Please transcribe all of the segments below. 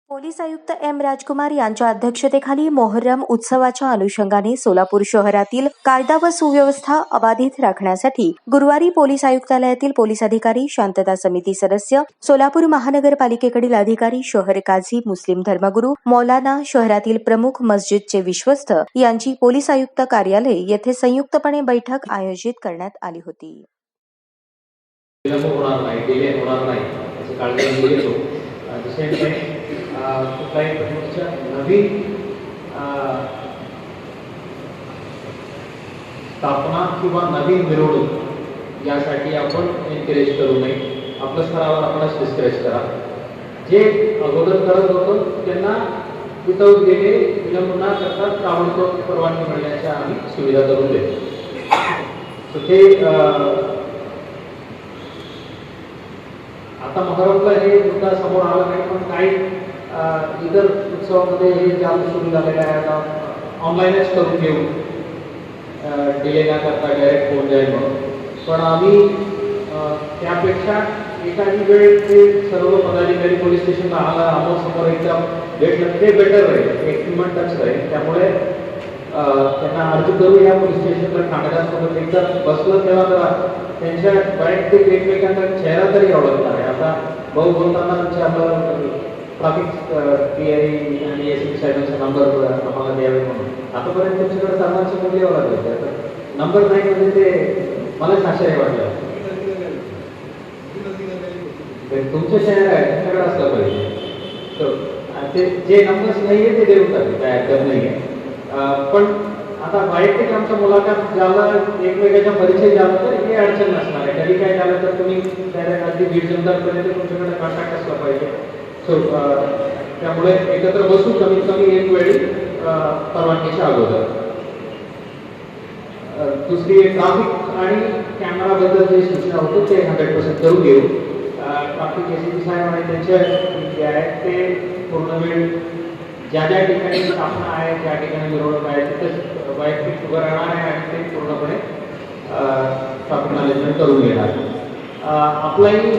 Police आयुक्त M राजकुमार यांच्या अध्यक्षतेखाली मोहर्रम उत्सवाच्या अनुषंगाने सोलापूर शहरातील कायदा व सुव्यवस्था अबाधित राखण्यासाठी गुरुवारी पोलीस आयुक्तालयातील पोलीस अधिकारी, शांतता समिती सदस्य, सोलापूर महानगरपालिकेकडील अधिकारी, शहर काझी, मुस्लिम धर्मगुरू, मौलाना, शहरातील प्रमुख मस्जिदचे विश्वस्त यांची पोलीस आयुक्त कार्यालय येथे संयुक्तपणे बैठक आयोजित करण्यात आली होती. कुठल्याही प्रकारच्या नवीन स्थापना किंवा नवीन मिरवणूक यासाठी आपण एनकरेज करू नये. आपल्या स्तरावर आपणच डिस्करेज करा. जे अगोदर करत होतो त्यांना विदाऊट गेले विलंब न करता ताबडतोब परवानगी मिळण्याच्या आम्ही सुविधा करून देतो. ते आता मोहरमला हे मुद्दा समोर आला नाही, पण काही इतर उत्सवामध्ये हे चालू सुरू झालेलं आहे. आता ऑनलाईनच करून घेऊ, डिले न करता डायरेक्ट होऊन जाईल म्हणून. पण आम्ही त्यापेक्षा एखादी वेळ ते सर्व पदाधिकारी पोलीस स्टेशनला आला, समोर एकदम भेटलं ते बेटर राहील, एक टच राहील. त्यामुळे त्यांना अर्ज करू या पोलीस स्टेशनला ठाण्यासोबत एकदा बसलं तेव्हा जरा त्यांच्या वैयक्तिक एकमेकांचा चेहरा तरी ओळखणार आहे. आता भाऊ बोलताना आपलं ट्रॅफिक PI आणि ACP साहेबांचा नंबर आम्हाला द्यावे म्हणून आतापर्यंत तुमच्याकडे सर्वांचे मूल्य यावं लागले. तर नंबर नाही म्हणजे ते मलाच आश्चर्य वाटलं. तुमचं शहर आहे, तुमच्याकडे असलं पाहिजे. ते जे नंबर्स नाही आहे ते देऊन टाकले, काय हरकत नाही आहे. पण आता वैयक्तिक आमच्या मुलाखत झाला, एकमेकांचा परिचय झाला तर हे अडचण नसणार आहे. कधी काय झालं तर तुम्ही अगदी 1.5 जूनपर्यंत तुमच्याकडे कॉन्टॅक्ट असला पाहिजे. त्यामुळे एकत्र बसू कमीत कमी एक वेळी परवानगीच्या अगोदर. दुसरी ट्रॅफिक आणि कॅमेराबद्दल जे सूचना होतं ते 100% करून घेऊ. ट्रॅफिक ACP साहेब आणि त्यांचे जे आहेत ते पूर्ण वेळ ज्या ज्या ठिकाणी स्थापना आहे, ज्या ठिकाणी मिरवणूक आहे तिथेच वैयक्तिक उभं राहणार आहे आणि ते पूर्णपणे ट्रॅफिक मॅनेजमेंट करून घेणार. आपलाही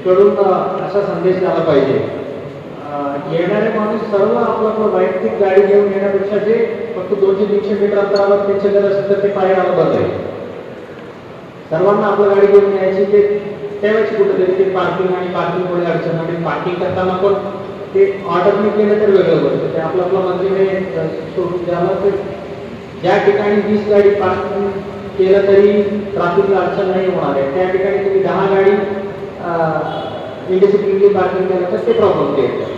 कडून असा संदेश झाला पाहिजे, येणारे माणूस सर्व आपलं वैयक्तिक गाडी घेऊन येण्यापेक्षा जे फक्त 200-300 मीटर अंतरावर त्यांच्या घर असेल तर ते पायी आलं बंद आहे. सर्वांना आपलं गाडी घेऊन यायची, ते त्यावेळेस कुठेतरी ते पार्किंग आणि पार्किंगमुळे अडचण आणि पार्किंग करताना पण ते ऑर्डरने केलं तर वेगळं गोष्ट. ते आपलं मंत्रीने सोडून द्यावं. तर ज्या ठिकाणी 20 गाडी पार्किंग केलं तरी ट्रॅफिकला अडचण नाही होणार आहे, त्या ठिकाणी तुम्ही 10 गाडी इंडिसिप्लिनली पार्किंग केलं तर ते प्रॉब्लेम क्रिएट करतात.